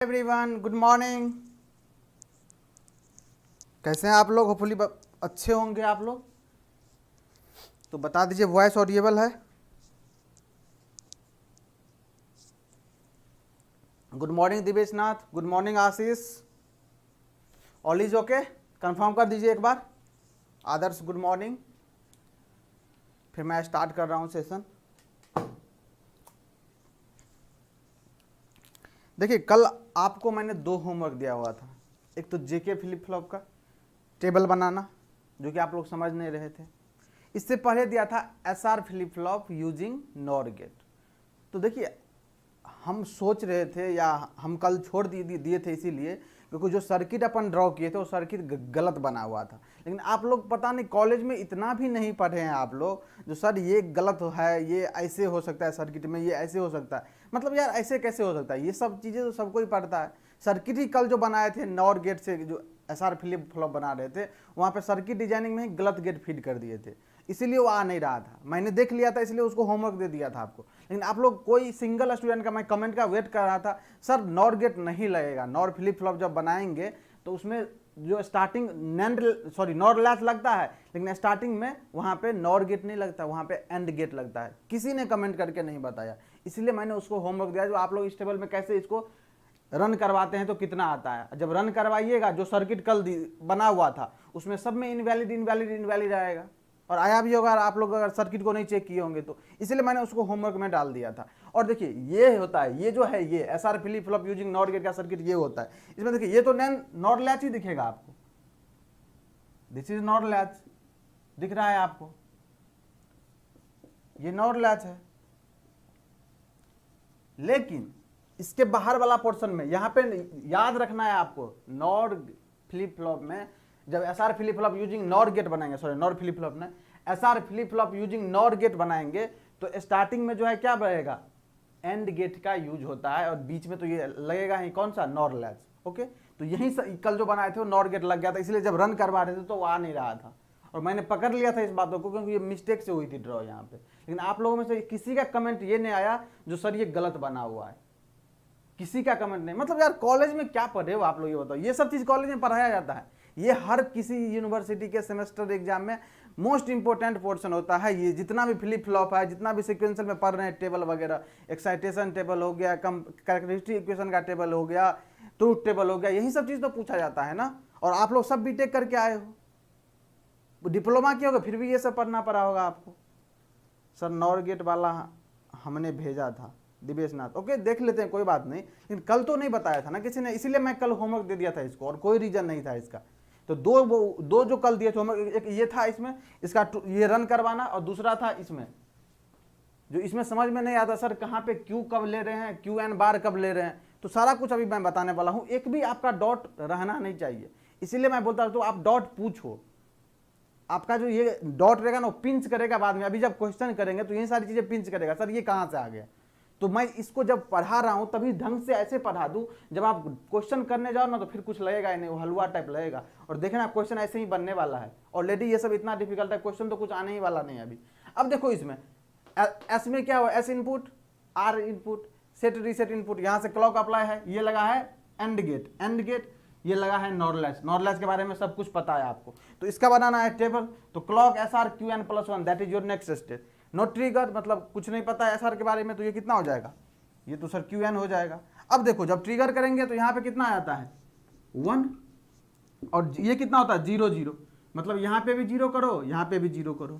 Everyone, good morning. कैसे हैं आप लोग? होपफुली अच्छे होंगे आप लोग। तो बता दीजिए, वॉइस ऑडिएबल है? Good morning Divesh Nath, good morning Ashish. All is okay? Confirm कर दीजिए एक बार। आदर्श गुड मॉर्निंग। फिर मैं स्टार्ट कर रहा हूँ सेशन। देखिए, कल आपको मैंने 2 होमवर्क दिया हुआ था। एक तो जेके फ्लिप फ्लॉप का टेबल बनाना, जो कि आप लोग समझ नहीं रहे थे। इससे पहले दिया था SR flip flop using NOR gate. तो देखिए, हम सोच रहे थे या हम कल छोड़ दिए थे इसीलिए क्योंकि जो सर्किट अपन ड्रॉ किए थे वो सर्किट गलत बना हुआ था। लेकिन आप लोग पता नहीं कॉलेज में इतना भी नहीं पढ़े हैं आप लोग, जो सर ये गलत है, ये ऐसे हो सकता है सर्किट में, ये ऐसे हो सकता है। मतलब यार ऐसे कैसे हो सकता है? ये सब चीज़ें तो सबको ही पढ़ता है। सर्किट ही कल जो बनाए थे नॉर गेट से, जो एसआर फ्लिप फ्लॉप बना रहे थे, वहाँ पे सर्किट डिजाइनिंग में ही गलत गेट फीड कर दिए थे, इसीलिए वो आ नहीं रहा था। मैंने देख लिया था, इसलिए उसको होमवर्क दे दिया था आपको। लेकिन आप लोग कोई सिंगल स्टूडेंट का मैं कमेंट का वेट कर रहा था, सर नॉर गेट नहीं लगेगा, नॉर फ्लिप फ्लॉप जब बनाएंगे तो उसमें जो स्टार्टिंग नॉर लैच लगता है, लेकिन स्टार्टिंग में वहाँ पे नॉर गेट नहीं लगता, वहाँ पे एंड गेट लगता है। किसी ने कमेंट करके नहीं बताया, इसलिए मैंने उसको होमवर्क दिया। जो आप लोग इस टेबल में कैसे इसको रन करवाते हैं तो कितना आता है, जब रन करवाइएगा जो सर्किट कल बना हुआ था उसमें सब में इनवैलिड इनवैलिड इनवैलिड आएगा, और आया भी होगा आप लोग अगर सर्किट को नहीं चेक किए होंगे तो। इसलिए मैंने उसको होमवर्क में डाल दिया था। और देखिए ये होता है, ये जो है ये SR flip flop using NOR gate का सर्किट ये होता है। इसमें देखिए ये तो नॉर लैच ही दिखेगा आपको, दिस इज नॉर लैच दिख रहा है आपको, ये नॉर लैच है। लेकिन इसके बाहर वाला पोर्शन में यहाँ पे याद रखना है आपको, नॉर फ्लिप फ्लॉप में जब SR flip flop using NOR gate बनाएंगे, नॉर फ्लिप फ्लॉप में SR flip flop using NOR gate बनाएंगे तो स्टार्टिंग में जो है क्या रहेगा, एंड गेट का यूज होता है, और बीच में तो ये लगेगा ही कौन सा, नॉर लैच। ओके, तो यही कल जो बनाए थे वो नॉर गेट लग गया था, इसलिए जब रन करवा रहे थे तो वो आ नहीं रहा था, और मैंने पकड़ लिया था इस बातों को क्योंकि ये मिस्टेक से हुई थी ड्रॉ यहाँ पे। लेकिन आप लोगों में से किसी का कमेंट ये नहीं आया जो सर ये गलत बना हुआ है, किसी का कमेंट नहीं। मतलब यार कॉलेज में क्या पढ़े हो आप लोग, ये बताओ। ये सब चीज कॉलेज में पढ़ाया जाता है, ये हर किसी यूनिवर्सिटी के सेमेस्टर एग्जाम में मोस्ट इंपॉर्टेंट पोर्शन होता है। ये जितना भी फ्लिप फ्लॉप है, जितना भी सीक्वेंशियल में पढ़ रहे हैं टेबल वगैरह, एक्साइटेशन टेबल हो गया, कैरेक्टरिस्टिक इक्वेशन का टेबल हो गया, ट्रूथ टेबल हो गया, यही सब चीज तो पूछा जाता है ना। और आप लोग सब बीटेक करके आए हो, डिप्लोमा किया होगा, फिर भी ये सब पढ़ना पड़ा होगा आपको। सर नॉर गेट वाला हमने भेजा था दिवेश नाथ, ओके देख लेते हैं, कोई बात नहीं। लेकिन कल तो नहीं बताया था ना किसी ने, इसीलिए मैं कल होमवर्क दे दिया था इसको, और कोई रीजन नहीं था इसका। तो दो जो कल दिए थे होमवर्क, एक ये था इसमें, इसका ये रन करवाना, और दूसरा था इसमें जो इसमें समझ में नहीं आता सर कहाँ पे क्यू कब ले रहे हैं, क्यू एन बार कब ले रहे हैं, तो सारा कुछ अभी मैं बताने वाला हूँ। एक भी आपका डॉट रहना नहीं चाहिए, इसीलिए मैं बोलता हूँ तो आप डॉट पूछो। आपका जो ये डॉट रहेगा ना वो पिंच करेगा बाद में, अभी जब क्वेश्चन करेंगे तो ये सारी चीजें पिंच करेगा, सर ये कहाँ से आ गया। तो मैं इसको जब पढ़ा रहा हूं तभी ढंग से ऐसे पढ़ा दूं, जब आप क्वेश्चन करने जाओ ना तो फिर कुछ लगेगा ही नहीं, वो हलवा टाइप लगेगा। और देखना क्वेश्चन ऐसे ही बनने वाला है, ऑलरेडी ये सब इतना डिफिकल्ट है, क्वेश्चन तो कुछ आने ही वाला नहीं है अभी। अब देखो इसमें एस में क्या हुआ, S input, R input, set reset input, यहां से क्लॉक अप्लाई है, ये लगा है एंड गेट, एंड गेट ये लगा है नॉर लैच। नॉर लैच के बारे में सब कुछ पता है आपको, तो इसका बनाना है टेबल। तो clock S R Q N plus 1 that is your next step. Note trigger मतलब कुछ नहीं पता है एस आर के बारे में, तो ये कितना हो जाएगा, ये तो सर क्यू एन हो जाएगा। अब देखो जब ट्रिगर करेंगे तो यहाँ पे कितना आता है 1, और ये कितना होता है 0 0, मतलब यहाँ पे भी 0 करो, यहाँ पे भी 0 करो।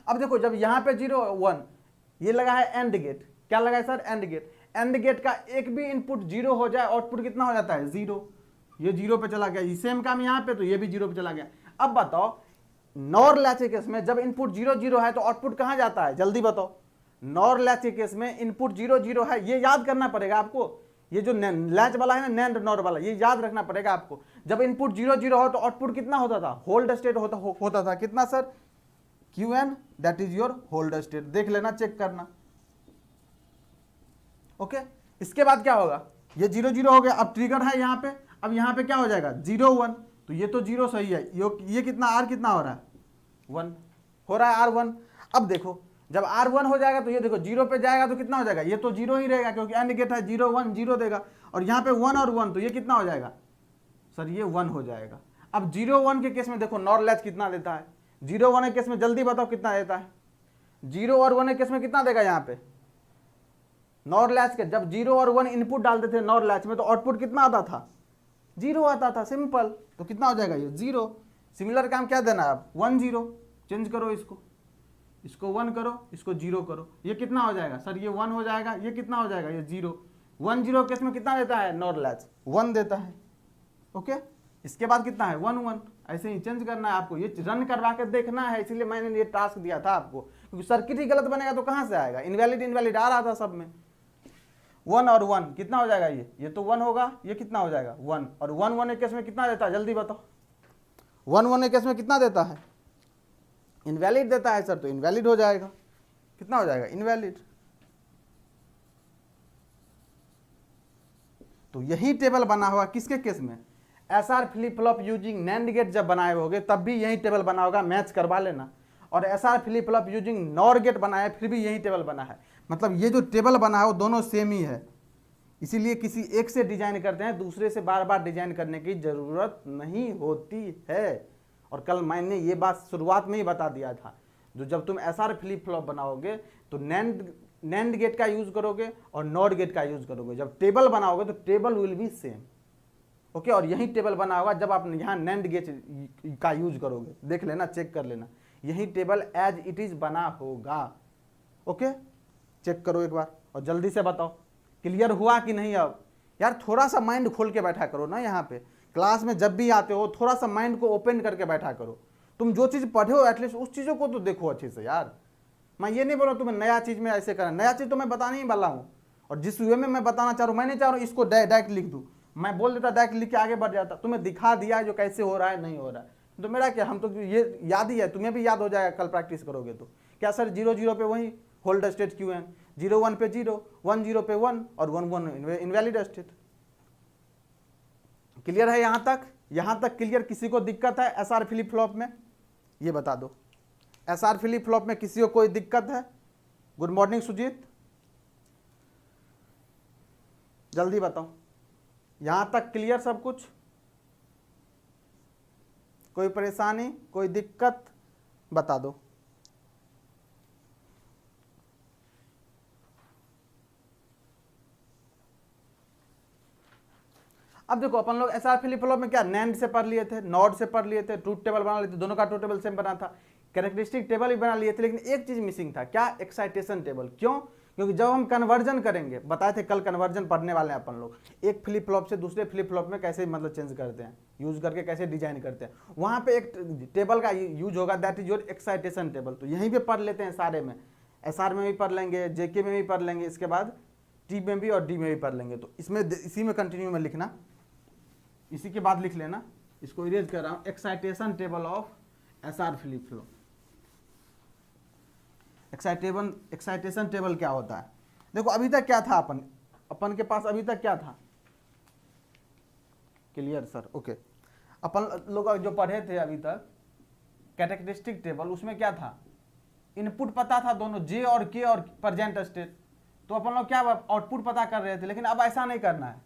अब देखो जब यहाँ पे 0 1, ये लगा है एंड गेट, क्या लगा है sir and gate. And gate का एक भी इनपुट 0 हो जाए, आउटपुट कितना हो जाता है 0, ये 0 पे चला गया। सेम काम यहाँ पे, तो ये भी 0 पे चला गया। अब बताओ नॉर लैच के केस में जब इनपुट 0 0 है तो आउटपुट कहाँ जाता है, जल्दी बताओ। नॉर लैच के केस में इनपुट 0 0 है, ये याद करना पड़ेगा आपको। ये जो लैच वाला है ना, नैंड नॉर वाला, ये याद रखना पड़ेगा आपको। जब इनपुट 0 0 हो तो आउटपुट कितना होता था, होल्ड स्टेट होता था कितना sir, Q N that is your hold state. देख लेना, चेक करना, ओके। इसके बाद क्या होगा, ये 0 0 हो गया, अब ट्रिगर है यहाँ पे, अब यहाँ पे क्या हो जाएगा 0 1, तो ये तो 0 सही है, ये कितना आर कितना हो रहा है 1 हो रहा है, आर 1। अब देखो जब R1 हो जाएगा तो ये देखो 0 पे जाएगा तो कितना हो जाएगा, ये तो 0 ही रहेगा क्योंकि एंड गेट है, 0 1 0 देगा। और यहाँ पे 1 और 1, तो ये कितना हो जाएगा सर, ये 1 हो जाएगा। अब 0 1 के केस में देखो नॉर लैच कितना देता है, 0 1 के केस में जल्दी बताओ कितना देता है, 0 और 1 के केस में कितना देगा यहाँ पे नॉर लैच के। जब 0 और 1 इनपुट डालते थे नॉर लैच में तो आउटपुट कितना आता था, 0 आता था, सिंपल। तो कितना हो जाएगा ये 0। सिमिलर काम क्या देना है आप 1 0, चेंज करो इसको 1 करो, इसको 0 करो, ये कितना हो जाएगा सर, ये 1 हो जाएगा, ये कितना हो जाएगा, ये 0। 1 0 केस में कितना देता है नॉर लैच, 1 देता है। ओके, इसके बाद कितना है 1 1, ऐसे ही चेंज करना है आपको, ये रन करवा के देखना है, इसीलिए मैंने ये टास्क दिया था आपको, क्योंकि सर्किट ही गलत बनेगा तो कहाँ से आएगा, इनवैलिड आ रहा था सब में। 1 और 1 कितना हो जाएगा, ये तो 1 होगा, ये कितना हो जाएगा 1, और 1 1 केस में कितना देता है जल्दी बताओ, 1 1 केस में कितना देता है, इनवैलिड देता है सर, तो इनवैलिड हो जाएगा, कितना हो जाएगा इनवैलिड। तो यही टेबल बना होगा किसके केस में, SR flip flop using NAND gate जब बनाए होगे तब भी यही टेबल बना होगा, मैच करवा लेना। और SR flip flop using NOR gate बनाए फिर भी यही टेबल बना है, मतलब ये जो टेबल बना है वो दोनों सेम ही है, इसीलिए किसी एक से डिजाइन करते हैं, दूसरे से बार बार डिजाइन करने की जरूरत नहीं होती है। और कल मैंने ये बात शुरुआत में ही बता दिया था, जो जब तुम एसआर फ्लिप फ्लॉप बनाओगे तो नैंड गेट का यूज करोगे और नॉर गेट का यूज करोगे, जब टेबल बनाओगे तो table will be same. Okay, और यही टेबल बना होगा जब आप यहाँ नैंड गेट का यूज करोगे, देख लेना, चेक कर लेना, यही टेबल एज इट इज बना होगा। ओके, चेक करो एक बार और जल्दी से बताओ क्लियर हुआ कि नहीं। अब यार थोड़ा सा माइंड खोल के बैठा करो ना, यहाँ पे क्लास में जब भी आते हो थोड़ा सा माइंड को ओपन करके बैठा करो, तुम जो चीज़ पढ़े हो एटलीस्ट उस चीज़ों को तो देखो अच्छे से यार। मैं ये नहीं बोल रहा तुम्हें नया चीज़ में ऐसे करना, नया चीज़ तो मैं बताने ही वाला हूँ, और जिस वे में मैं बताना चाह रहा हूँ मैं नहीं चाह रहा हूँ इसको डायरेक्ट लिख दूँ, मैं बोल देता डायरेक्ट लिख के आगे बढ़ जाता, तुम्हें दिखा दिया जो कैसे हो रहा है नहीं हो रहा है, तो मेरा क्या, हम तो ये याद ही है, तुम्हें भी याद हो जाएगा कल प्रैक्टिस करोगे तो। क्या सर 0 0 पे वही होल्ड स्टेट क्यू एन, 0 1 पे 0, 1 0 पे 1 और 1 1 इनवैलिड स्टेट। क्लियर है यहाँ तक, यहाँ तक क्लियर। किसी को दिक्कत है एसआर फ्लिप फ्लॉप में, ये बता दो, एसआर फ्लिप फ्लॉप में किसी को कोई दिक्कत है। गुड मॉर्निंग सुजीत, जल्दी बताओ, यहाँ तक क्लियर सब कुछ, कोई परेशानी कोई दिक्कत बता दो। अब देखो अपन लोग एसआर फ्लिप फ्लॉप में क्या नैंड से पढ़ लिए थे, नॉट से पढ़ लिए थे, ट्रूथ टेबल बना लिए थे, दोनों का ट्रूथ टेबल सेम बना था, कैरेक्टरिस्टिक टेबल भी बना लिए थे, लेकिन एक चीज मिसिंग था, क्या, एक्साइटेशन टेबल। क्यों, क्योंकि जब हम कन्वर्जन करेंगे, बताए थे कल कन्वर्जन पढ़ने वाले हैं अपन लोग, एक फ्लिप फ्लॉप से दूसरे फ्लिप फ्लॉप में कैसे मतलब चेंज करते हैं, यूज करके कैसे डिजाइन करते हैं, वहां पे एक टेबल का यूज होगा, that is your excitation table. तो यहीं पे पढ़ लेते हैं सारे में, एसआर में भी पढ़ लेंगे, जेके में भी पढ़ लेंगे, इसके बाद टी में भी और डी में भी पढ़ लेंगे। तो इसमें इसी में कंटिन्यू में लिखना, इसी के बाद लिख लेना, इसको इरेज कर रहा हूं, excitation table of SR flip flop. Excitation table क्या होता है, देखो अभी तक क्या था, अपन के पास अभी तक क्या था, क्लियर सर, ओके। अपन लोग जो पढ़े थे अभी तक कैरेक्टरिस्टिक टेबल, उसमें क्या था, इनपुट पता था दोनों जे और के और प्रेजेंट स्टेट, तो अपन लोग क्या आउटपुट पता कर रहे थे, लेकिन अब ऐसा नहीं करना है,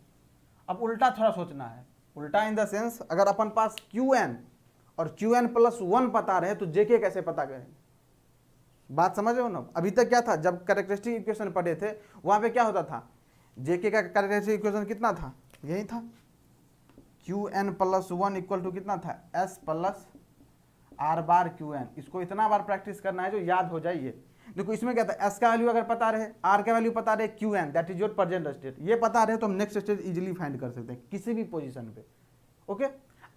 अब उल्टा थोड़ा सोचना है, उल्टा इन द सेंस, अगर अपन पास क्यू एन और क्यू एन प्लस 1 पता रहे तो जेके कैसे पता करेंगे, बात समझ रहे हो ना। अभी तक क्या था, जब कैरेक्टरिस्टिक इक्वेशन पढ़े थे वहां पे क्या होता था, जेके का कैरेक्टरिस्टिक इक्वेशन कितना था, यही था, Q N plus 1 equal to कितना था, S plus R bar Q N. इसको इतना बार प्रैक्टिस करना है जो याद हो जाइए। देखो इसमें क्या था, एस का वैल्यू अगर पता रहे, आर का वैल्यू पता रहे, Q N that is your present state, ये पता रहे तो हम नेक्स्ट स्टेट इजीली फाइंड कर सकते हैं किसी भी पोजीशन पे। ओके,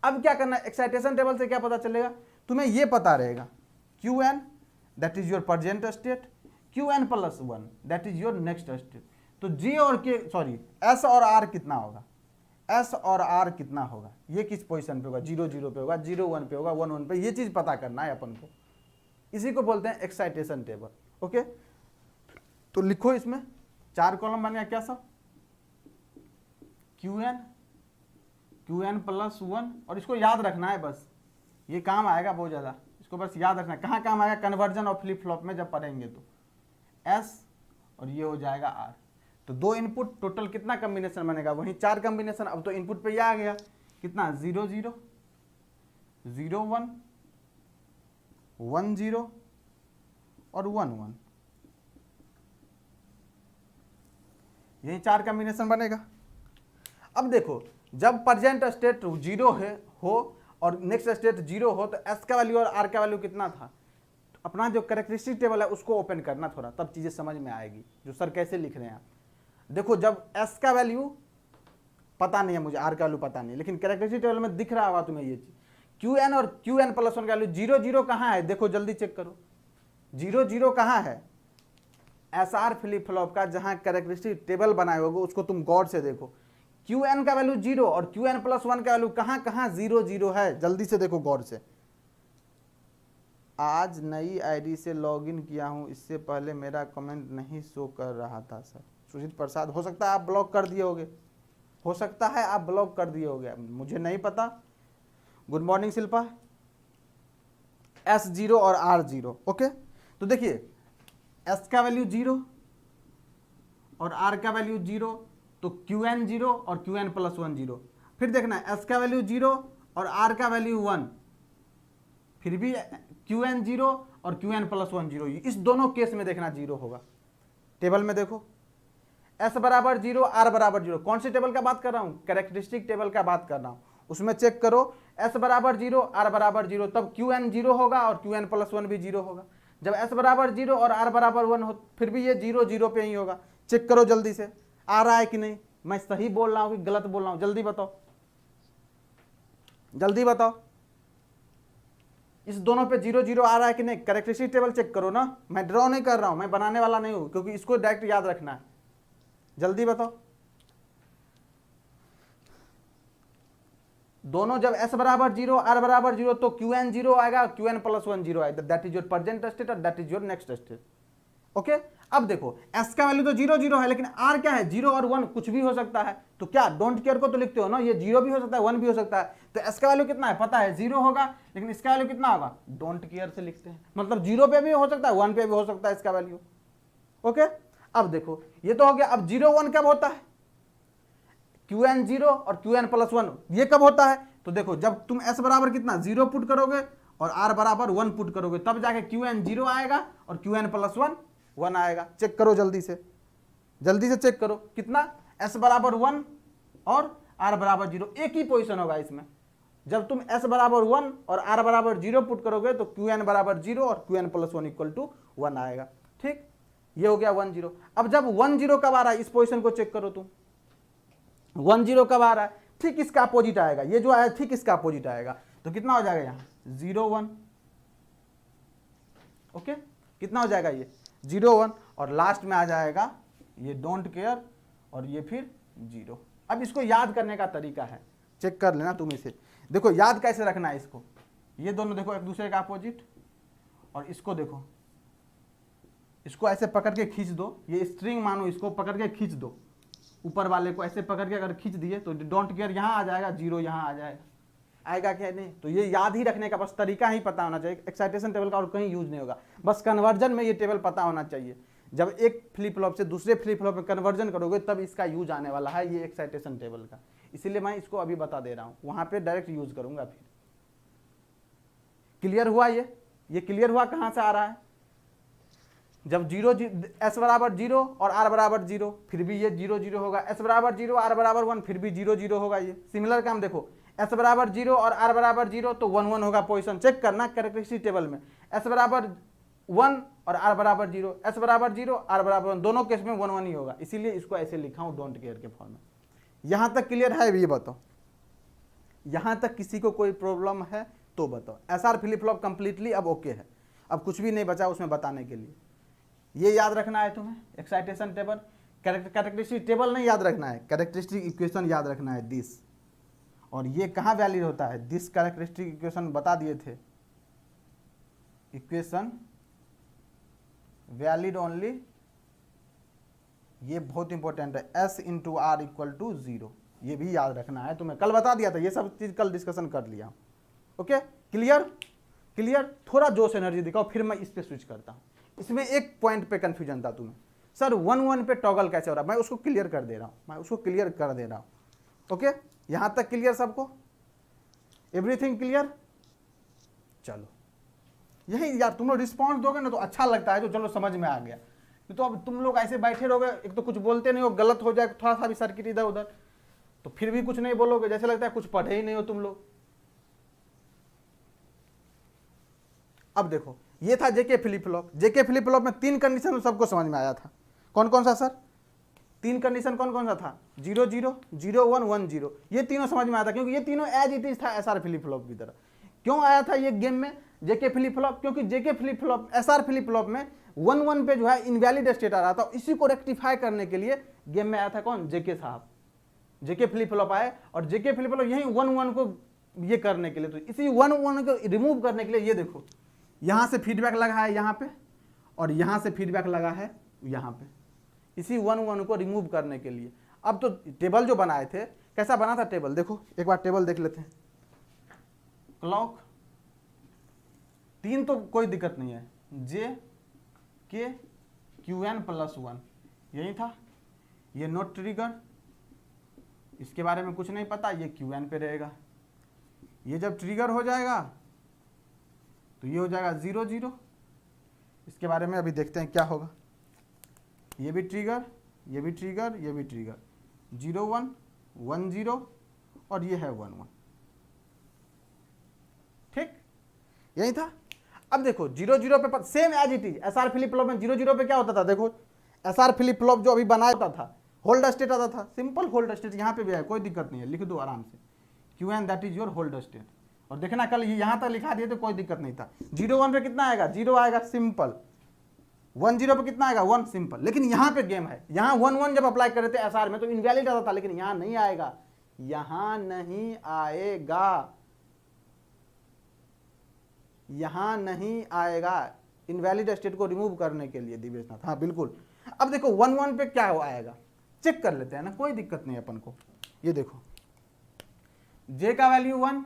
अब क्या करना है, एक्साइटेशन टेबल से क्या पता चलेगा, तुम्हें ये पता रहेगा, Q N that is your present state, Q N plus 1 that is your next state. तो जी और के सॉरी एस और आर कितना होगा, एस और आर कितना होगा, ये किस पोजीशन पे होगा, 0 0 पे होगा, 0 1 पे होगा, 1 1 पे, ये चीज पता करना है अपन को, इसी को बोलते हैं एक्साइटेशन टेबल। ओके, तो लिखो, इसमें 4 कॉलम बन गया, क्या सब, क्यू एन प्लस 1, और इसको याद रखना है बस, ये काम आएगा बहुत ज्यादा, इसको बस याद रखना है, कहाँ काम आएगा, कन्वर्जन और फ्लिप फ्लॉप में जब पढ़ेंगे तो, एस और ये हो जाएगा आर। तो 2 इनपुट, टोटल कितना कम्बिनेशन बनेगा, वहीं 4 कम्बिनेशन। अब तो इनपुट पे ये आ गया कितना, 0 0 0 1 1 0 और 1 1, यही 4 कम्बिनेशन बनेगा। अब देखो जब प्रेजेंट स्टेट 0 हो और नेक्स्ट स्टेट 0 हो तो एस का वैल्यू और आर का वैल्यू कितना था, तो अपना जो कैरेक्टरिस्टिक टेबल है उसको ओपन करना थोड़ा, तब चीज़ें समझ में आएगी जो सर कैसे लिख रहे हैं आप। देखो जब एस का वैल्यू पता नहीं है मुझे, आर का वैल्यू पता नहीं, लेकिन कैरेक्टरिस्टिक टेबल में दिख रहा होगा तुम्हें ये चीज़, क्यू एन और क्यू एन प्लस 1 का वैल्यू 0 0 कहाँ है, देखो जल्दी चेक करो 0 0 कहाँ है, एस आर फ्लिप फ्लॉप का जहाँ कैरेक्टरिस्टिक टेबल बनाए होगे उसको तुम गौर से देखो, क्यू एन का वैल्यू 0 और क्यू एन प्लस 1 का वैल्यू कहाँ कहाँ 0 0 है, जल्दी से देखो गौर से। आज नई आईडी से लॉगिन किया हूँ, इससे पहले मेरा कमेंट नहीं शो कर रहा था सर। सुजीत प्रसाद, हो सकता है आप ब्लॉक कर दिए होगे, हो सकता है आप ब्लॉक कर दिए होगे, मुझे नहीं पता। Good morning Shilpa. S0 और R0, ओके। तो देखिए S का वैल्यू 0 और R का वैल्यू 0, तो QN 0 और QN प्लस 1 0। फिर देखना S का वैल्यू 0 और R का वैल्यू 1, फिर भी QN 0 और QN प्लस 1 0, इस दोनों केस में देखना 0 होगा। टेबल में देखो S बराबर 0 R बराबर 0, कौन से टेबल का बात कर रहा हूँ, कैरेक्टरिस्टिक टेबल का बात कर रहा हूँ, उसमें चेक करो S बराबर 0 R बराबर 0, तब QN 0 होगा और QN प्लस 1 भी 0 होगा। जब S बराबर 0 और R बराबर 1 हो फिर भी ये 0 0 पे ही होगा। चेक करो जल्दी से आ रहा है कि नहीं, मैं सही बोल रहा हूँ कि गलत बोल रहा हूँ, जल्दी बताओ, जल्दी बताओ। इस दोनों पे 0 0 आ रहा है कि नहीं, कैरेक्टरिस्टिक टेबल चेक करो ना, मैं ड्रॉ नहीं कर रहा हूं, मैं बनाने वाला नहीं हूं, क्योंकि इसको डायरेक्ट याद रखना है। जल्दी बताओ, दोनों जब S बराबर 0 R बराबर 0 तो QN 0 आएगा, QN प्लस 1 0 आएगा, that is your present state और that is your next state, okay. अब देखो S का वैल्यू तो 0 0 है, लेकिन R क्या है, 0 और 1 कुछ भी हो सकता है, तो क्या डोंट केयर को तो लिखते हो ना, ये 0 भी हो सकता है 1 भी हो सकता है, तो S का वैल्यू कितना है पता है, 0 होगा, लेकिन इसका वैल्यू कितना होगा, डोंट केयर से लिखते हैं, मतलब 0 पे भी हो सकता है 1 पे भी हो सकता है इसका वैल्यू, ओके। अब देखो ये तो हो गया। अब 0 1 कब होता है, QN 0 और QN प्लस 1 ये कब होता है, तो देखो जब तुम S बराबर कितना 0 पुट करोगे और R बराबर 1 पुट करोगे तब जाके QN 0 आएगा और QN प्लस 1 आएगा। चेक करो जल्दी से चेक करो कितना, S बराबर 1 और R बराबर 0, एक ही पोजीशन होगा इसमें। जब तुम S बराबर 1 और R बराबर 0 पुट करोगे तो QN बराबर 0 और QN प्लस 1 इक्वल टू 1 आएगा, ठीक। ये हो गया 1 0। अब जब 1 0 कब आ रहा है, इस पोजीशन को चेक करो तुम, 1 0 कब आ रहा है, ठीक इसका अपोजिट आएगा, ये जो आया ठीक इसका अपोजिट आएगा, तो कितना हो जाएगा यहाँ 0 1, ओके। कितना हो जाएगा ये 0 1, और लास्ट में आ जाएगा ये डोंट केयर और ये फिर 0। अब इसको याद करने का तरीका है, चेक कर लेना तुम इसे, देखो याद कैसे रखना है इसको, ये दोनों देखो एक दूसरे का अपोजिट, और इसको देखो, इसको ऐसे पकड़ के खींच दो, ये स्ट्रिंग मानो, इसको पकड़ के खींच दो, ऊपर वाले को ऐसे पकड़ के अगर खींच दिए तो डोंट केयर यहाँ आ जाएगा, 0 यहाँ आ जाएगा, आएगा क्या नहीं, तो ये याद ही रखने का बस तरीका ही पता होना चाहिए, एक्साइटेशन टेबल का और कहीं यूज नहीं होगा, बस कन्वर्जन में ये टेबल पता होना चाहिए। जब एक फ्लिप फ्लॉप से दूसरे फ्लिप फ्लॉप में कन्वर्जन करोगे तब इसका यूज आने वाला है, ये एक्साइटेशन टेबल का, इसीलिए मैं इसको अभी बता दे रहा हूँ, वहां पे डायरेक्ट यूज करूंगा। फिर क्लियर हुआ, ये क्लियर हुआ कहां से आ रहा है, जब 0 S बराबर 0 और R बराबर 0 फिर भी ये 0 0 होगा, S बराबर 0 R बराबर 1 फिर भी 0 0 होगा। ये सिमिलर काम देखो, S बराबर 0 और R बराबर 0 तो 1 1 होगा, पोजीशन चेक करना कैरेक्टरिस्टिक टेबल में, S बराबर 1 और R बराबर 0, S बराबर 0 R बराबर 1, दोनों केस में 1 1 ही होगा, इसीलिए इसको ऐसे लिखा हूं डोंट केयर के फॉर्म में। यहां तक क्लियर है, ये बताओ, यहां तक किसी को कोई प्रॉब्लम है तो बताओ। SR फ्लिप फ्लॉप कंप्लीटली अब ओके है, अब कुछ भी नहीं बचा उसमें बताने के लिए। ये याद रखना है तुम्हें, एक्साइटेशन टेबल, कैरेक्टरिस्टिक टेबल नहीं याद रखना है, कैरेक्टरिस्टिक इक्वेशन याद रखना है, दिस, और ये कहाँ वैलिड होता है, दिस कैरेक्टरिस्टिक इक्वेशन बता दिए थे, इक्वेशन वैलिड ओनली, ये बहुत इंपॉर्टेंट है, S into R equal to 0, ये भी याद रखना है तुम्हें, कल बता दिया था, ये सब चीज कल डिस्कशन कर लिया, ओके। क्लियर, थोड़ा जोश एनर्जी दिखाओ, फिर मैं इस पे स्विच करता हूं। इसमें एक पॉइंट पे कंफ्यूजन था तुम्हें, सर 1-1 पे टॉगल कैसे हो रहा है, मैं उसको क्लियर कर दे रहा हूँ, ओके, यहां तक क्लियर सबको, एवरीथिंग क्लियर। चलो यही यार, तुम लोग रिस्पॉन्स दोगे ना तो अच्छा लगता है, जो चलो समझ में आ गया। तो अब तुम लोग ऐसे बैठे रहोगे, एक तो कुछ बोलते नहीं हो, गलत हो जाए थोड़ा सा भी सर्किट इधर उधर, तो फिर भी कुछ नहीं बोलोगे, जैसे लगता है कुछ पढ़े ही नहीं हो तुम लोग। अब देखो ये था जेके फ्लिप फ्लॉप। जेके फ्लिप फ्लॉप में 3 कंडीशन सबको समझ में आया था। कौन कौन सा सर? 3 कंडीशन कौन कौन सा था? 0 0 0 1 1 0, ये तीनों समझ में आया था, क्योंकि ये तीनों एज इट इज था एसआर फ्लिप फ्लॉप की तरह। क्यों आया था ये गेम में जेके फ्लिप फ्लॉप? क्योंकि JK flip flop SR flip flop में 1-1 पे जो है इनवैलिड स्टेट आ रहा था, इसी को रेक्टिफाई करने के लिए गेम में आया था कौन? जेके साहब। जेके फ्लिप फ्लॉप आए और जेके फ्लिप फ्लॉप यही 1-1 को ये करने के लिए, तो इसी 1-1 को रिमूव करने के लिए ये देखो यहां से फीडबैक लगा है यहां पे, और यहां से फीडबैक लगा है यहां पे, इसी 1-1 को रिमूव करने के लिए। अब तो टेबल जो बनाए थे, कैसा बना था टेबल? देखो एक बार टेबल देख लेते हैं। क्लॉक 3 तो कोई दिक्कत नहीं है, जे के QN + 1 यही था। ये नोट ट्रिगर, इसके बारे में कुछ नहीं पता, ये QN पे रहेगा। ये जब ट्रिगर हो जाएगा तो ये हो जाएगा 0 0, इसके बारे में अभी देखते हैं क्या होगा। ये भी ट्रिगर, ये भी ट्रिगर, ये भी ट्रिगर, 0 1 1 0 और ये है 1 1, ठीक, यही था। अब देखो 0 0 पे same as it is SR flip flop में 0 0 पे क्या होता था? देखो एसआर फ्लिप फ्लॉप जो अभी बनाया होता था, होल्ड स्टेट आता था, सिंपल होल्ड स्टेट, यहाँ पे भी है, कोई दिक्कत नहीं है, लिख दो आराम से, QN that is your hold state. और देखना कल यहाँ तक लिखा दिए तो कोई दिक्कत नहीं था। 0 1 पे कितना आएगा? 0 आएगा, सिंपल। 1 0 पे कितना आएगा? 1, सिंपल। लेकिन यहाँ पे गेम है, यहाँ 1-1 जब अप्लाई कर रहे थे एसआर में तो इनवैलिड आता था, लेकिन यहाँ नहीं आएगा, यहाँ नहीं आएगा, यहाँ नहीं आएगा, इनवैलिड स्टेट को रिमूव करने के लिए दिवेशनाथ। हाँ बिल्कुल। अब देखो 1-1 पे क्या आएगा, चेक कर लेते हैं ना, कोई दिक्कत नहीं है अपन को। ये देखो जे का वैल्यू 1,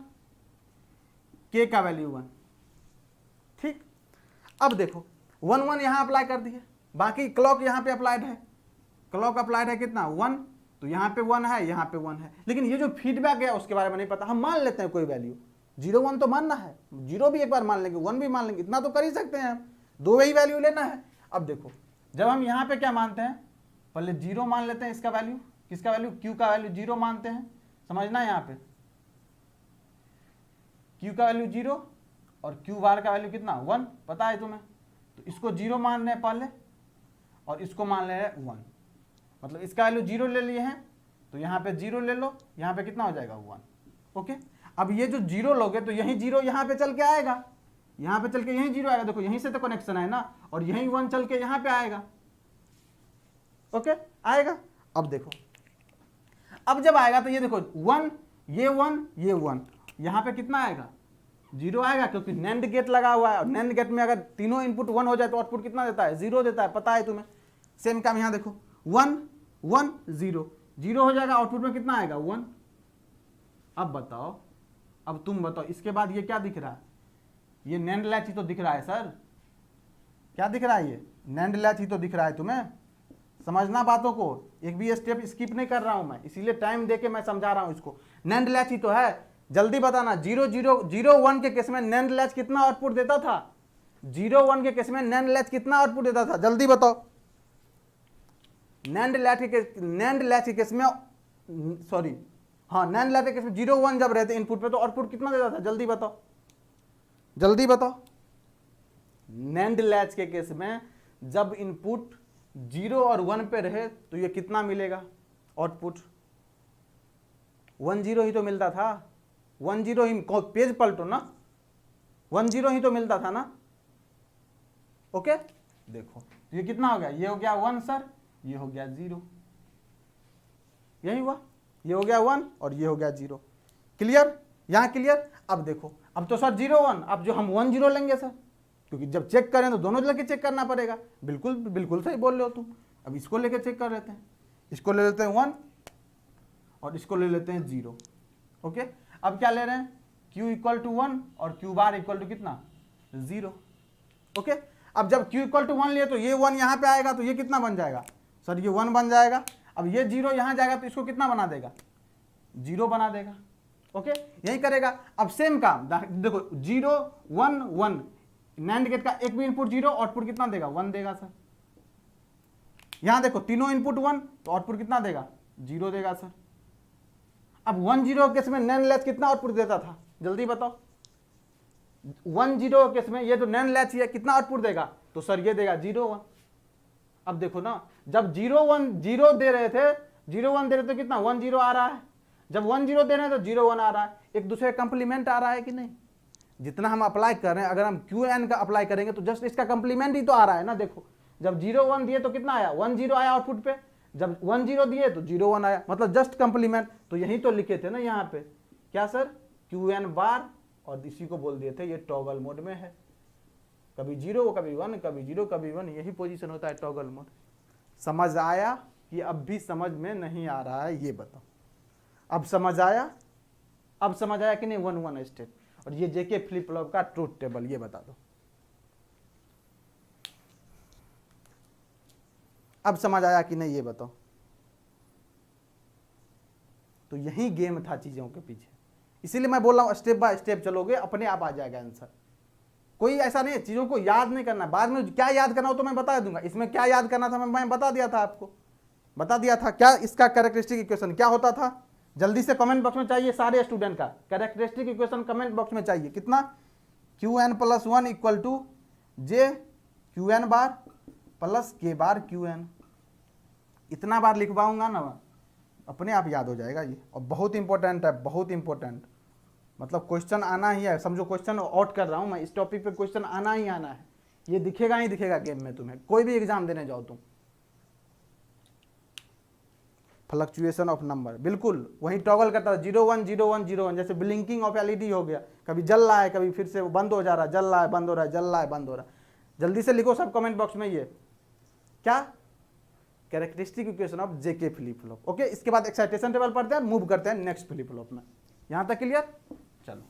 के का वैल्यू 1, ठीक। अब देखो 1-1 यहां अप्लाई कर दिए, बाकी क्लॉक यहां पे अप्लाइड है, क्लॉक अप्लाइड है कितना? 1, तो यहां पे 1 है, यहां पे 1 है, लेकिन ये जो फीडबैक है उसके बारे में नहीं पता। हम मान लेते हैं कोई वैल्यू, 0 1 तो मानना है, 0 भी एक बार मान लेंगे, 1 भी मान लेंगे, इतना तो कर ही सकते हैं हम, 2 ही वैल्यू लेना है। अब देखो जब हम यहां पे क्या मानते हैं, पहले 0 मान लेते हैं, इसका वैल्यू, किसका वैल्यू? Q का वैल्यू 0 मानते हैं, समझना है यहाँ पे Q का वैल्यू 0 और Q बार का वैल्यू कितना? 1, पता है तुम्हें, तो इसको 0 मान रहे हैं पहले और इसको मान ले रहे हैं 1, मतलब इसका वैल्यू 0 ले लिए हैं, तो यहाँ पे 0 ले लो, यहाँ पे कितना हो जाएगा? 1, ओके। अब ये जो 0 लोगे तो यही 0 यहाँ पे चल के आएगा, यहाँ पे चल के यही 0 आएगा, देखो यहीं से तो कनेक्शन है ना, और यही 1 चल के यहाँ पे आएगा, ओके, आएगा। अब देखो अब जब आएगा तो ये देखो 1, ये 1, ये 1, यहाँ पे कितना आएगा? 0 आएगा, क्योंकि नैंड गेट लगा हुआ है, और नैंड गेट में अगर तीनों इनपुट 1 हो जाए तो आउटपुट कितना देता है? 0 देता है, पता है तुम्हें। सेम काम यहाँ देखो 1 1 0, 0 हो जाएगा, आउटपुट में कितना आएगा? 1। अब बताओ, अब तुम बताओ, इसके बाद ये क्या दिख रहा है? ये नैंड लैच ही तो दिख रहा है सर, क्या दिख रहा है? ये नैंड लैच ही तो दिख रहा है, तुम्हें समझना बातों को, एक भी स्टेप स्किप नहीं कर रहा हूं मैं, इसीलिए टाइम देके मैं समझा रहा हूं इसको। नैंड लैच ही तो है, जल्दी बताना। 0 0 0 1 के केस में नैंड लैच कितना आउटपुट देता था? 0 1 के केस में नैंड लैच कितना आउटपुट देता था? जल्दी बताओ। नैंड लैच के केस में, सॉरी, हाँ, नैंड लैच के केस में 0 1 जब रहते इनपुट पे तो आउटपुट कितना देता था? जल्दी बताओ, जल्दी बताओ। नैंड लैच के केस में जब इनपुट 0 और 1 पे रहे तो ये कितना मिलेगा आउटपुट? 1 0 ही तो मिलता था, 1 0 ही, पेज पलटो ना, 1 0 ही तो मिलता था ना, ओके। देखो तो ये कितना हो गया? ये हो गया 1 सर, ये हो गया 0, यही हुआ, ये हो गया 1 और ये हो गया 0, क्लियर? यहां क्लियर? अब देखो, अब तो सर 0 1, अब जो हम 1 0 लेंगे सर, क्योंकि जब चेक करें तो दोनों लेके चेक करना पड़ेगा। बिल्कुल बिल्कुल सही बोल रहे हो तुम। अब इसको लेके चेक कर लेते हैं, इसको ले लेते हैं 1 और इसको ले लेते हैं 0, ओके। अब क्या ले रहे हैं? Q = 1 और Q बार इक्वल टू कितना? 0, ओके। अब जब q इक्वल टू 1 लिए तो ये 1 यहाँ पे आएगा तो ये कितना बन जाएगा सर, ये 1 बन जाएगा। अब ये 0 यहाँ जाएगा तो इसको कितना बना देगा, 0 बना देगा। ओके, यही करेगा। अब सेम काम देखो 0 1 1, नैंड गेट का एक भी इनपुट 0, आउटपुट कितना देगा 1 देगा सर। यहां देखो तीनों इनपुट 1 तो आउटपुट कितना देगा 0 देगा सर। अब 1 0 केस में नैंड लैच कितना आउटपुट देता था, जल्दी बताओ। 1 0 केस में ये जो नैंड लैच है कितना आउटपुट देगा, तो सर ये देगा 0 1। अब देखो ना, जब 0 1 0 दे रहे थे, 0 1 दे रहे थे कितना 1 0 आ रहा है, जब 1 0 दे रहे हैं तो 0 1 आ रहा है, एक दूसरे कंप्लीमेंट आ रहा है कि नहीं। जितना हम अप्लाई कर रहे हैं, अगर हम QN का अप्लाई करेंगे तो जस्ट इसका कंप्लीमेंट ही तो आ रहा है ना। देखो जब 0 1 दिए तो कितना आया 1 0 आया आउटपुट पे, जब 1 0 दिए तो 0 1 आया, मतलब जस्ट कंप्लीमेंट। तो यही तो लिखे थे ना यहाँ पे, क्या सर QN बार, और इसी को बोल दिए थे ये टॉगल मोड में है, कभी 0 कभी 1, कभी 0 कभी 1, यही पोजीशन होता है टॉगल मोड। समझ आया कि अब भी समझ में नहीं आ रहा है, ये बताओ। अब समझ आया, अब समझ आया कि नहीं 1 1 स्टेप। और ये जेके फ्लिप फ्लॉप का ट्रूथ टेबल, ये बता दो। अब समझ आया कि नहीं ये बताओ। तो यही गेम था चीजों के पीछे, इसीलिए मैं बोल रहा हूं स्टेप बाय स्टेप चलोगे अपने आप आ जाएगा आंसर। कोई ऐसा नहीं है, चीजों को याद नहीं करना, बाद में क्या याद करना हो तो मैं बता दूंगा। इसमें क्या याद करना था मैं बता दिया था आपको, बता दिया था। क्या इसका कैरेक्टरिस्टिक इक्वेशन क्या होता था, जल्दी से कमेंट बॉक्स में चाहिए सारे स्टूडेंट का कैरेक्टरिस्टिक इक्वेशन कमेंट बॉक्स में चाहिए। कितना, QN+1 equal to J QN bar plus K bar QN। इतना बार लिखवाऊंगा ना अपने आप याद हो जाएगा ये। और बहुत इंपॉर्टेंट है, बहुत इंपॉर्टेंट, मतलब क्वेश्चन आना ही है। समझो क्वेश्चन आउट कर रहा हूं मैं, इस टॉपिक पे क्वेश्चन आना ही आना है। ये दिखेगा ही दिखेगा गेम में, तुम्हें कोई भी एग्जाम देने जाओ तुम। फ्लक्चुएशन ऑफ नंबर, बिल्कुल वही टॉगल करता है 0 1 0 1 0 1, जैसे ब्लिंकिंग ऑफ LED हो गया, कभी जल रहा है कभी फिर से बंद हो जा रहा है, जल रहा है बंद हो रहा है, जल रहा है बंद हो रहा है। जल्दी से लिखो सब कमेंट बॉक्स में ये क्या, characteristic equation of JK flip flop. Okay, इसके बाद एक्साइटेशन टेबल पढ़ते हैं, मूव करते हैं नेक्स्ट फ्लिप फ्लॉप में। यहां तक क्लियर, चलो।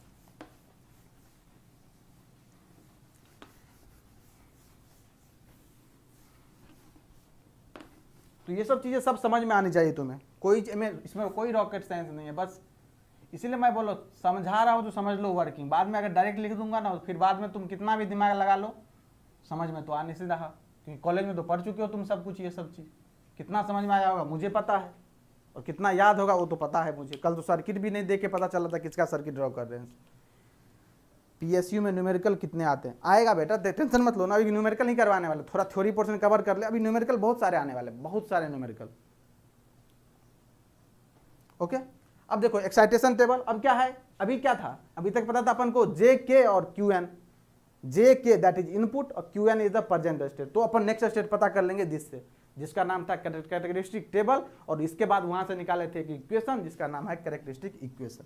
तो ये सब चीजें सब समझ में आनी चाहिए तुम्हें, कोई इसमें कोई रॉकेट साइंस नहीं है, बस इसीलिए मैं बोलो समझा रहा हूं तो समझ लो वर्किंग। बाद में अगर डायरेक्ट लिख दूंगा ना, फिर बाद में तुम कितना भी दिमाग लगा लो समझ में तो आ नहीं सीधा, क्योंकि कॉलेज में तो पढ़ चुके हो तुम सब कुछ। ये सब चीज कितना समझ में आया होगा मुझे पता है, और कितना याद होगा वो तो पता है मुझे। कल तो सर्किट भी नहीं देख के पता चला था किसका सर्किट ड्रॉ कर रहे हैं। PSU में न्यूमेरिकल कितने आते हैं, आएगा बेटा, टेंशन मत लो ना, अभी न्यूमेरिकल नहीं करवाने वाले, थोड़ा थ्योरी पोर्शन कवर कर ले। अभी न्यूमेरिकल बहुत सारे आने वाले, बहुत सारे न्यूमेरिकल। ओके, अब देखो एक्साइटेशन टेबल। अब क्या है, अभी क्या था, अभी तक पता था अपन को JK और QN। JK that is input और QN is the present state. तो अपन नेक्स्ट स्टेट पता कर लेंगे जिससे, जिसका नाम था कैरेक्टरिस्टिक टेबल, और इसके बाद वहां से निकाले थे एक इक्वेशन जिसका नाम है कैरेक्टरिस्टिक इक्वेशन।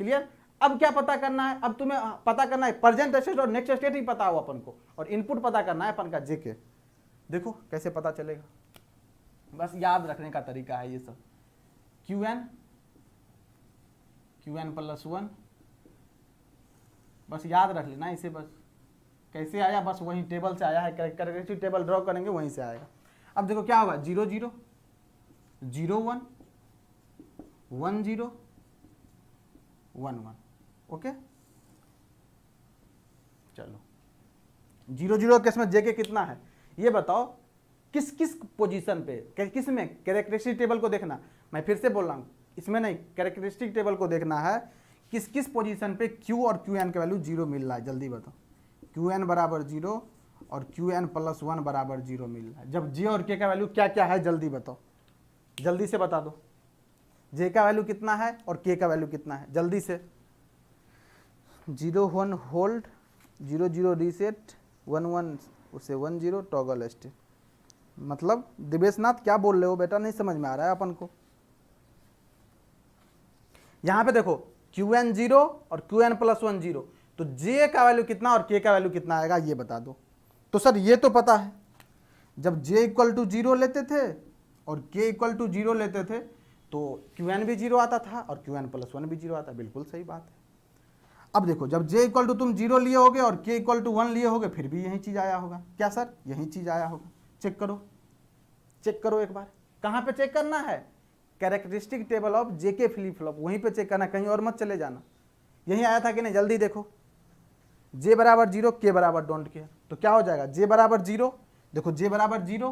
क्लियर। अब क्या पता करना है, अब तुम्हें पता करना है प्रेजेंट स्टेट और नेक्स्ट स्टेट ही पता हो अपन को, और इनपुट पता करना है अपन का JK। देखो कैसे पता चलेगा, बस याद रखने का तरीका है ये सब। QN+1, बस याद रख लेना इसे। बस कैसे आया, बस वही टेबल से आया है, कैरेक्टरिस्टिक टेबल ड्रॉ करेंगे वहीं से आएगा। अब देखो क्या होगा, 0 0 0 1 1 0 1 1। ओके, चलो 0 0 केस में JK कितना है ये बताओ, किस किस पोजीशन पे, किस में कैरेक्टरिस्टिक टेबल को देखना। मैं फिर से बोल रहा हूँ, इसमें नहीं, कैरेक्टरिस्टिक टेबल को देखना है किस किस पोजीशन पे Q और QN का वैल्यू 0 मिल रहा है। जल्दी बताओ, QN बराबर 0 और QN+1 बराबर 0 मिल रहा है। जब J और K का वैल्यू क्या क्या है जल्दी बताओ, जल्दी से बता दो। J का वैल्यू कितना है और K का वैल्यू कितना है, जल्दी से। 0 1 होल्ड, 0 0 रीसेट, 1 1 उसे 1 0 टॉगल स्टेट। मतलब दिवेश नाथ क्या बोल रहे हो बेटा, नहीं समझ में आ रहा है अपन को। यहां पे देखो QN 0 और QN+1 0, तो J का वैल्यू कितना और K का वैल्यू कितना आएगा ये बता दो। तो सर ये तो पता है, जब J इक्वल टू 0 लेते थे और K इक्वल टू 0 लेते थे तो QN भी 0 आता था और QN+1 भी 0 आता। बिल्कुल सही बात है। अब देखो जब j इक्वल टू तुम 0 लिए होगे और k इक्वल टू 1 लिए होगे फिर भी यही चीज़ आया होगा। क्या सर? यही चीज़ आया होगा। चेक करो एक बार। कहाँ पे चेक करना है? Characteristic table of JK flip flop, वहीं पे चेक करना, कहीं और मत चले जाना। यही आया था कि नहीं? जल्दी देखो, j बराबर 0, k बराबर डोंट केयर, तो क्या हो जाएगा? j बराबर 0, देखो j बराबर 0,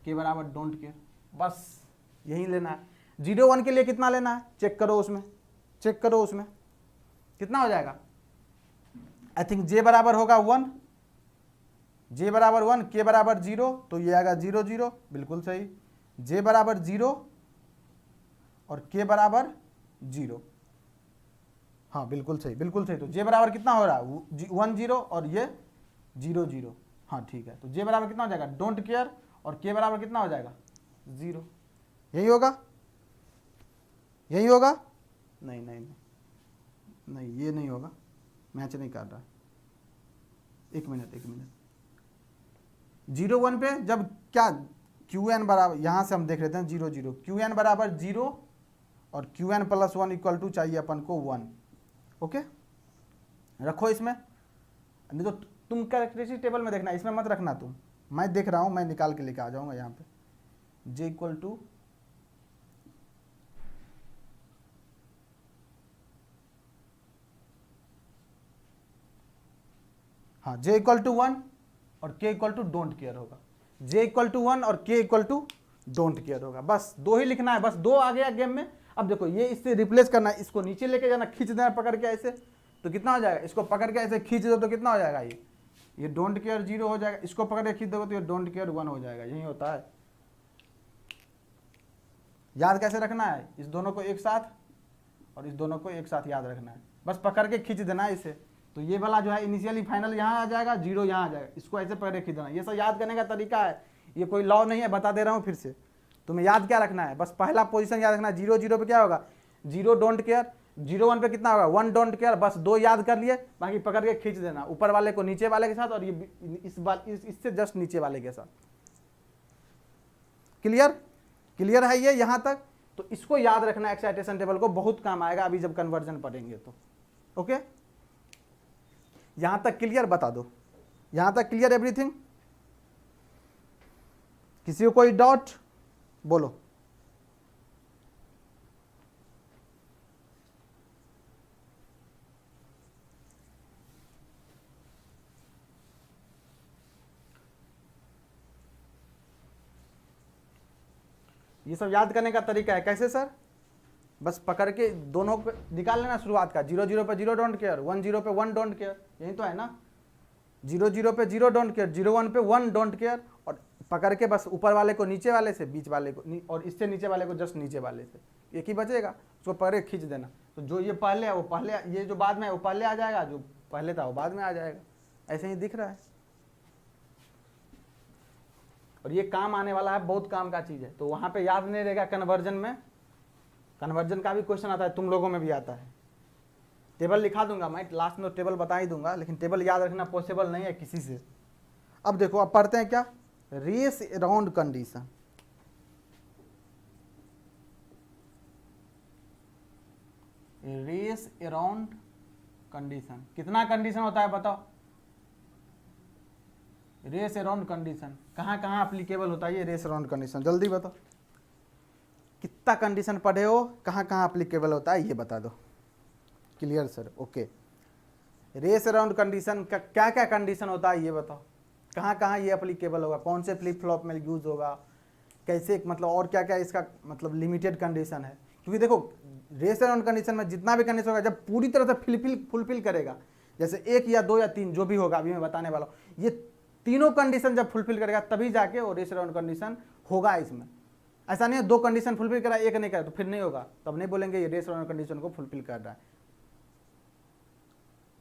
k बराबर डोंट केयर, बस यही लेना है। 0 1 के लिए कितना लेना है? चेक करो उसमें कितना हो जाएगा। आई थिंक j बराबर होगा 1, j बराबर 1, k बराबर 0, तो ये आएगा 0 0, बिल्कुल सही। j बराबर 0 और k बराबर 0, हाँ बिल्कुल सही। तो j बराबर कितना हो रहा है? 1 0 और ये 0 0, हाँ ठीक है। तो j बराबर कितना हो जाएगा? डोंट केयर, और k बराबर कितना हो जाएगा? 0। यही होगा? नहीं ये नहीं होगा, मैच नहीं कर रहा। एक मिनट 0 1 पे जब क्या qn बराबर, यहाँ से हम देख लेते हैं 0 0, qn बराबर 0 और qn प्लस 1 इक्वल टू चाहिए अपन को 1। ओके, रखो इसमें। नहीं तो तुम कैरेक्टरिस्टिक टेबल में देखना, इसमें मत रखना तुम, मैं देख रहा हूँ, मैं निकाल के लेके आ जाऊँगा यहाँ पे। j इक्वल टू, हाँ j इक्वल टू 1 और k equal to don't care होगा। j इक्वल टू 1 और k equal to don't care होगा। बस 2 ही लिखना है, बस 2 आ गया गेम में। अब देखो ये इससे रिप्लेस करना है, इसको नीचे लेके जाना, खींच देना पकड़ के ऐसे, तो कितना हो जाएगा? इसको पकड़ के ऐसे खींच दो तो कितना हो जाएगा? ये डोंट केयर 0 हो जाएगा। इसको पकड़ के खींच दोगे तो ये डोंट केयर 1 हो जाएगा। यही होता है। याद कैसे रखना है? इस दोनों को एक साथ और इस दोनों को एक साथ याद रखना है, बस पकड़ के खींच देना है इसे। तो ये वाला जो है इनिशियली फाइनल यहाँ आ जाएगा, 0 यहाँ आ जाएगा, इसको ऐसे पकड़ के खींच देना। ये सब याद करने का तरीका है, ये कोई लॉ नहीं है, बता दे रहा हूँ फिर से। तुम्हें याद क्या रखना है? बस पहला पोजीशन याद रखना। 0 0 पे क्या होगा? 0 डोंट केयर। 0 1 पे कितना होगा? 1 डोंट केयर। बस 2 याद कर लिए, बाकी पकड़ के खींच देना, ऊपर वाले को नीचे वाले के साथ और ये इससे जस्ट नीचे वाले के साथ। क्लियर है ये यहाँ तक? तो इसको याद रखना, एक्साइटेशन टेबल को, बहुत काम आएगा अभी जब कन्वर्जन पढ़ेंगे तो। ओके, यहां तक क्लियर? बता दो, यहां तक क्लियर एवरीथिंग? किसी को कोई डाउट? बोलो। ये सब याद करने का तरीका है। कैसे सर? बस पकड़ के दोनों को निकाल लेना शुरुआत का। 0 0 पे 0 डोंट केयर, 1 0 पे 1 डोंट केयर, यही तो है ना। 0 0 पे 0 डोंट केयर, 0 1 पे 1 डोंट केयर, और पकड़ के बस ऊपर वाले को नीचे वाले से, बीच वाले को और इससे नीचे वाले को जस्ट नीचे वाले से, एक ही बचेगा, उसको पकड़ के खींच देना। तो जो ये पहले है वो पहले, ये जो बाद में है वो पहले आ जाएगा, जो पहले था वो बाद में आ जाएगा। ऐसे ही दिख रहा है, और ये काम आने वाला है, बहुत काम का चीज़ है। तो वहाँ पे याद नहीं रहेगा। कन्वर्जन में, कन्वर्जन का भी क्वेश्चन आता है, तुम लोगों में भी आता है। टेबल लिखा दूंगा मैं, लास्ट में टेबल बता ही दूंगा, लेकिन टेबल याद रखना पॉसिबल नहीं है किसी से। अब देखो, अब पढ़ते हैं क्या? Race around condition. Race around condition, कितना कंडीशन होता है बताओ? रेस अराउंड कंडीशन कहाँ कहाँ अप्लीकेबल होता है? ये रेस अराउंड कंडीशन जल्दी बताओ, कितना कंडीशन पढ़े हो, कहाँ कहाँ अप्लीकेबल होता है ये बता दो। Clear sir? Okay. Race around condition का क्या क्या कंडीशन होता है ये बताओ, कहाँ कहाँ ये अप्लीकेबल होगा, कौन से फ्लिप फ्लॉप में यूज होगा, कैसे, मतलब और क्या क्या इसका मतलब लिमिटेड कंडीशन है। क्योंकि देखो रेस अराउंड कंडीशन में जितना भी कंडीशन होगा, जब पूरी तरह से फुलफिल करेगा, जैसे 1 या 2 या 3 जो भी होगा, अभी मैं बताने वाला हूँ, ये तीनों कंडीशन जब फुलफिल करेगा तभी जाके वो रेस अराउंड कंडीशन होगा इसमें। ऐसा नहीं है 2 कंडीशन फुलफिल करा, 1 नहीं करा तो फिर नहीं होगा, तब नहीं बोलेंगे ये रेस अराउंड कंडीशन को फुलफिल कर रहा है।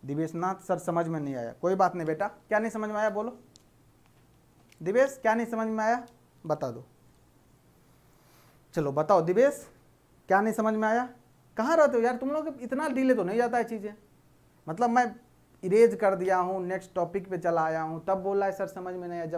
दिवेश नाथ सर समझ में नहीं आया, कोई बात नहीं बेटा, क्या नहीं समझ में आया बोलो। दिवेश क्या नहीं समझ में आया बता दो, चलो बताओ दिवेश, क्या नहीं समझ में आया? कहाँ रहते हो यार तुम लोग? इतना डिले तो नहीं जाता है चीज़ें, मतलब मैं इरेज कर दिया हूँ, नेक्स्ट टॉपिक पे चला आया हूँ, तब बोला है सर समझ में नहीं आया। जब